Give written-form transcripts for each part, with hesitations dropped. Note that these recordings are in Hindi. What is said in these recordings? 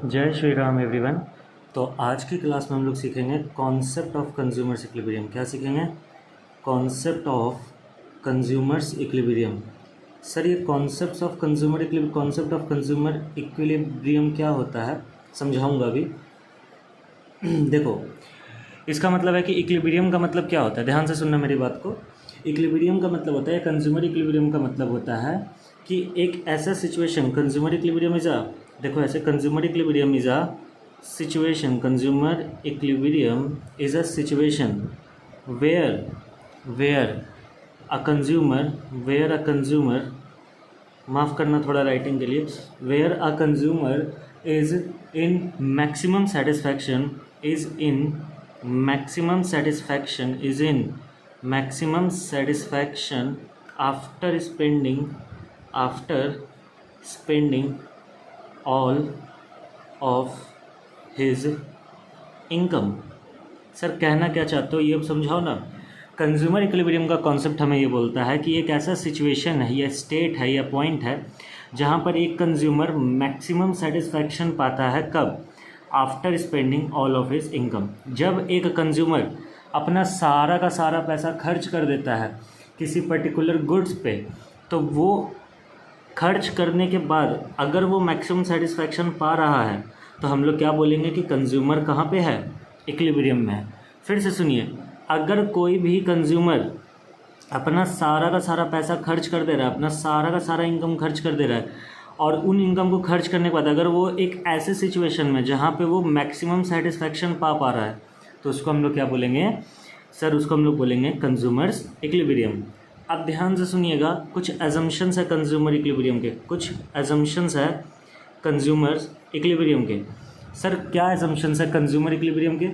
जय श्री राम एवरीवन। तो आज की क्लास में हम लोग सीखेंगे कॉन्सेप्ट ऑफ कंज्यूमर्स इक्विलिब्रियम। क्या सीखेंगे? Concept of consumers equilibrium. Sir ये कॉन्सेप्ट ऑफ कंज्यूमर इक्विलिब्रियम क्या होता है समझाऊंगा अभी। देखो, इसका मतलब है कि इक्विलिब्रियम का मतलब क्या होता है, ध्यान से सुनना मेरी बात को। इक्विलिब्रियम का मतलब होता है, कंज्यूमर इक्विलिब्रियम का मतलब होता है कि एक ऐसा situation, consumer equilibrium is a, देखो ऐसे, consumer equilibrium is a situation, consumer equilibrium is a situation where a consumer, माफ़ करना थोड़ा राइटिंग के लिए, where a consumer is in maximum satisfaction after spending all of his income। Sir कहना क्या चाहते हो ये अब समझाओ ना। कंज्यूमर इक्विलिब्रियम का कॉन्सेप्ट हमें ये बोलता है कि एक ऐसा सिचुएशन है या स्टेट है या पॉइंट है जहाँ पर एक कंज्यूमर मैक्सिमम सेटिस्फैक्शन पाता है। कब? After spending all of his income. जब एक कंज्यूमर अपना सारा का सारा पैसा खर्च कर देता है किसी पर्टिकुलर गुड्स पे, तो वो खर्च करने के बाद अगर वो मैक्सिमम सेटिस्फैक्शन पा रहा है तो हम लोग क्या बोलेंगे कि कंज्यूमर कहाँ पे है? इक्विलिब्रियम में है। फिर से सुनिए, अगर कोई भी कंज्यूमर अपना सारा का सारा पैसा खर्च कर दे रहा है, अपना सारा का सारा इनकम खर्च कर दे रहा है, और उन इनकम को खर्च करने के बाद अगर वो एक ऐसे सिचुएशन में जहाँ पे वो मैक्सिमम सेटिस्फैक्शन पा रहा है, तो उसको हम लोग क्या बोलेंगे? सर उसको हम लोग बोलेंगे कंज्यूमर्स इक्विलिब्रियम। अब ध्यान से सुनिएगा, कुछ एजम्पशंस है कंज्यूमर इक्विलिब्रियम के, कुछ एजम्पशंस है कंज्यूमर्स इक्विलिब्रियम के। सर क्या एजम्पशंस है कंज्यूमर इक्विलिब्रियम के?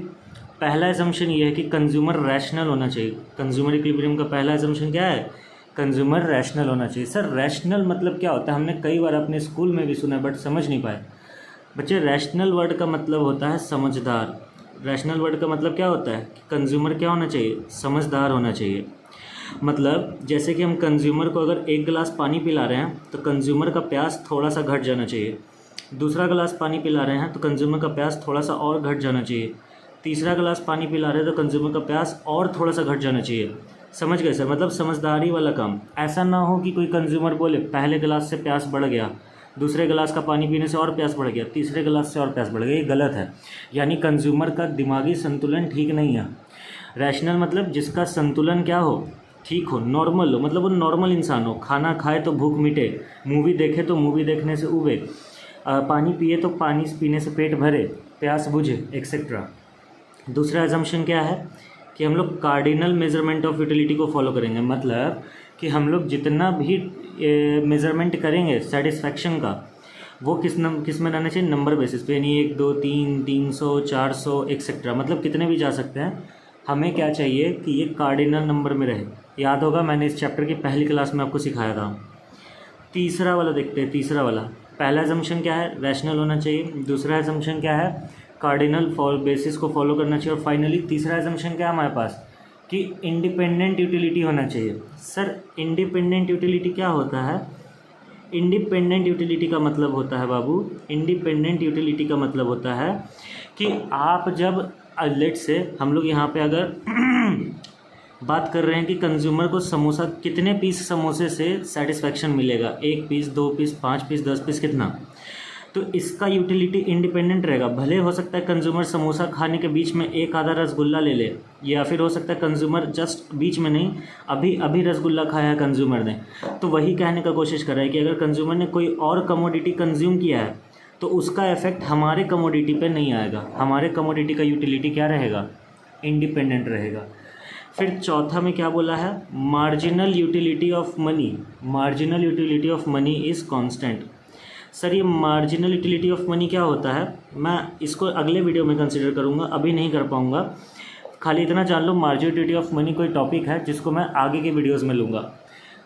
पहला एजम्पशन ये है कि कंज्यूमर रैशनल होना चाहिए। कंज्यूमर इक्विलिब्रियम का पहला एजम्पशन क्या है? कंज्यूमर रैशनल होना चाहिए। सर रैशनल मतलब क्या होता है? हमने कई बार अपने स्कूल में भी सुना है बट समझ नहीं पाए। बच्चे, रैशनल वर्ड का मतलब होता है समझदार। रैशनल वर्ड का मतलब क्या होता है? कंज्यूमर क्या होना चाहिए? समझदार होना चाहिए। मतलब जैसे कि हम कंज्यूमर को अगर एक गिलास पानी पिला रहे हैं तो कंज्यूमर का प्यास थोड़ा सा घट जाना चाहिए। दूसरा गिलास पानी पिला रहे हैं तो कंज्यूमर का प्यास थोड़ा सा और घट जाना चाहिए। तीसरा गिलास पानी पिला रहे हैं तो कंज्यूमर का प्यास और थोड़ा सा घट जाना चाहिए। समझ गए सर? मतलब समझदारी वाला काम। ऐसा ना हो कि कोई कंज्यूमर बोले पहले गिलास से प्यास बढ़ गया, दूसरे गिलास का पानी पीने से और प्यास बढ़ गया, तीसरे गिलास से और प्यास बढ़ गया। ये गलत है। यानी कंज्यूमर का दिमागी संतुलन ठीक नहीं है। रैशनल मतलब जिसका संतुलन क्या हो? ठीक हो, नॉर्मल हो, मतलब वो नॉर्मल इंसान हो। खाना खाए तो भूख मिटे, मूवी देखे तो मूवी देखने से उबे, पानी पिए तो पानी पीने से पेट भरे, प्यास बुझे, एक्सेट्रा। दूसरा एजम्पशन क्या है कि हम लोग कार्डिनल मेजरमेंट ऑफ यूटिलिटी को फॉलो करेंगे। मतलब कि हम लोग जितना भी मेजरमेंट करेंगे सेटिस्फैक्शन का, वो किस में रहना चाहिए? नंबर बेसिस पे, यानी 1 2 3 300 400 एक्सेट्रा, मतलब कितने भी जा सकते हैं। हमें क्या चाहिए कि ये कार्डिनल नंबर में रहे। याद होगा मैंने इस चैप्टर की पहली क्लास में आपको सिखाया था। तीसरा वाला देखते हैं। तीसरा वाला, पहला एजम्पशन क्या है? रैशनल होना चाहिए। दूसरा एजम्पशन क्या है? कार्डिनल बेसिस को फॉलो करना चाहिए। और फाइनली तीसरा एजम्पशन क्या है हमारे पास? कि इंडिपेंडेंट यूटिलिटी होना चाहिए। सर इंडिपेंडेंट यूटिलिटी क्या होता है? इंडिपेंडेंट यूटिलिटी का मतलब होता है बाबू, इंडिपेंडेंट यूटिलिटी का मतलब होता है कि आप जब लेट से हम लोग यहाँ पे अगर बात कर रहे हैं कि कंज्यूमर को समोसा, कितने पीस समोसे से सेटिस्फैक्शन मिलेगा? 1 पीस, 2 पीस, 5 पीस, 10 पीस, कितना? तो इसका यूटिलिटी इंडिपेंडेंट रहेगा। भले हो सकता है कंज्यूमर समोसा खाने के बीच में एक आधा रसगुल्ला ले ले, या फिर हो सकता है कंज्यूमर जस्ट बीच में नहीं, अभी अभी रसगुल्ला खाया है कंज्यूमर ने, तो वही कहने का कोशिश कर रहा है कि अगर कंज्यूमर ने कोई और कमोडिटी कंज्यूम किया है तो उसका इफेक्ट हमारे कमोडिटी पे नहीं आएगा। हमारे कमोडिटी का यूटिलिटी क्या रहेगा? इंडिपेंडेंट रहेगा। फिर चौथा में क्या बोला है? Marginal utility of money. Marginal utility of money is constant. Sir ये मार्जिनल यूटिलिटी ऑफ मनी क्या होता है? मैं इसको अगले वीडियो में कंसिडर करूँगा, अभी नहीं कर पाऊँगा। खाली इतना जान लो, मार्जिनल यूटिलिटी ऑफ मनी कोई टॉपिक है जिसको मैं आगे के वीडियोज़ में लूँगा।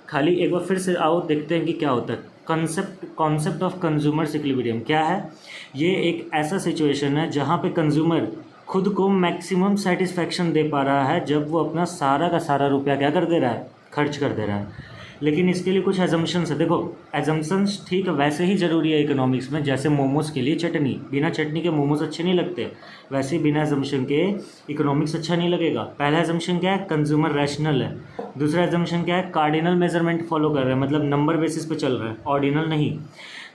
खाली एक बार फिर से आओ देखते हैं कि क्या होता है। कॉन्सेप्ट ऑफ कंज्यूमर्स इक्विलिब्रियम क्या है? ये एक ऐसा सिचुएशन है जहाँ पे कंज्यूमर खुद को मैक्सिमम सेटिस्फैक्शन दे पा रहा है जब वो अपना सारा का सारा रुपया क्या कर दे रहा है? खर्च कर दे रहा है। लेकिन इसके लिए कुछ एजम्पशंस है। देखो एजम्पशंस ठीक वैसे ही ज़रूरी है इकोनॉमिक्स में, जैसे मोमोज के लिए चटनी, बिना चटनी के मोमोज अच्छे नहीं लगते, वैसे ही बिना एजम्पशन के इकोनॉमिक्स अच्छा नहीं लगेगा। पहला एजम्पशन क्या है, कंज्यूमर रैशनल है। दूसरा एजम्पशन क्या है, कार्डिनल मेजरमेंट फॉलो कर रहे हैं, मतलब नंबर बेसिस पे चल रहा है, ऑर्डिनल नहीं।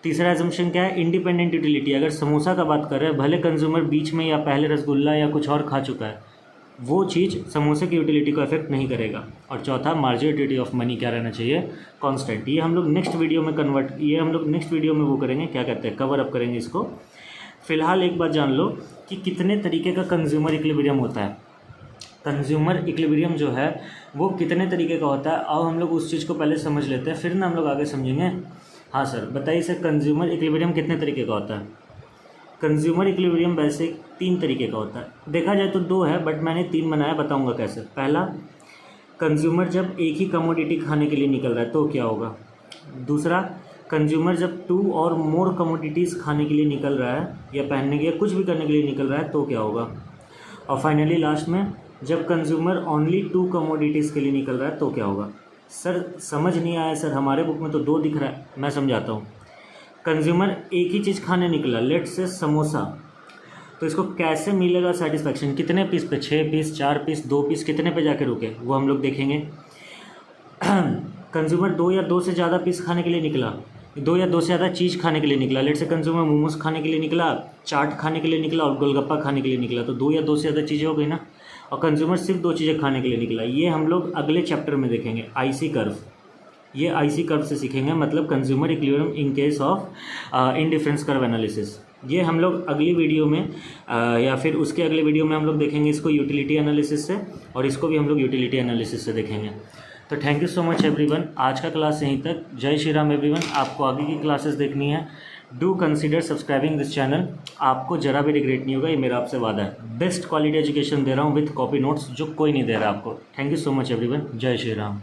तीसरा एजम्पशन क्या है, इंडिपेंडेंट यूटिलिटी। अगर समोसा का बात कर रहे हैं, भले कंज्यूमर बीच में या पहले रसगुल्ला या कुछ और खा चुका है, वो चीज़ समोसे की यूटिलिटी को अफेक्ट नहीं करेगा। और चौथा, मार्जिनलिटी ऑफ मनी क्या रहना चाहिए, कांस्टेंट। ये हम लोग नेक्स्ट वीडियो में वो करेंगे, क्या कहते हैं, कवर अप करेंगे इसको। फिलहाल एक बात जान लो कि कितने तरीके का कंज्यूमर इक्विलिब्रियम होता है। कंज्यूमर इक्विलिब्रियम जो है वो कितने तरीके का होता है, अब हम लोग उस चीज़ को पहले समझ लेते हैं, फिर ना हम लोग आगे समझेंगे। हाँ सर बताइए सर, कंज्यूमर इक्विलिब्रियम कितने तरीके का होता है। कंज्यूमर इक्विलिब्रियम वैसे 3 तरीके का होता है, देखा जाए तो 2 है बट मैंने 3 बनाया, बताऊंगा कैसे। पहला, कंज्यूमर जब एक ही कमोडिटी खाने के लिए निकल रहा है तो क्या होगा। दूसरा, कंज्यूमर जब 2 और मोर कमोडिटीज़ खाने के लिए निकल रहा है या पहनने के या कुछ भी करने के लिए निकल रहा है तो क्या होगा। और फाइनली लास्ट में, जब कंज्यूमर ओनली 2 कमोडिटीज़ के लिए निकल रहा है तो क्या होगा। सर समझ नहीं आया सर, हमारे बुक में तो 2 दिख रहा है, मैं समझाता हूँ। कंज्यूमर एक ही चीज़ खाने निकला, लेट से समोसा, तो इसको कैसे मिलेगा सेटिस्फैक्शन, कितने पीस पे, 6 पीस, 4 पीस, 2 पीस, कितने पे जाके रुके, वो हम लोग देखेंगे। कंज्यूमर 2 या 2 से ज़्यादा पीस खाने के लिए निकला, 2 या 2 से ज़्यादा चीज़ खाने के लिए निकला, लेट से कंज्यूमर मोमोज खाने के लिए निकला, चाट खाने के लिए निकला और गोलगप्पा खाने के लिए निकला, तो 2 या 2 से ज़्यादा चीज़ें हो गई ना। और कंज्यूमर सिर्फ 2 चीज़ें खाने के लिए निकला, ये हम लोग अगले चैप्टर में देखेंगे, आईसी कर्व। ये आईसी कर्व से सीखेंगे, मतलब consumer equilibrium in case of indifference curve analysis. ये हम लोग अगली वीडियो में या फिर उसके अगले वीडियो में हम लोग देखेंगे इसको यूटिलिटी एनालिसिस से, और इसको भी हम लोग यूटिलिटी एनालिसिस से देखेंगे। तो thank you so much everyone, आज का क्लास यहीं तक। जय श्री राम एवरीवन। आपको आगे की क्लासेस देखनी है, do consider subscribing this channel, आपको जरा भी रिग्रेट नहीं होगा, ये मेरा आपसे वादा है। बेस्ट क्वालिटी एजुकेशन दे रहा हूँ विथ कॉपी नोट्स, जो कोई नहीं दे रहा आपको। Thank you so much everyone, जय श्री राम।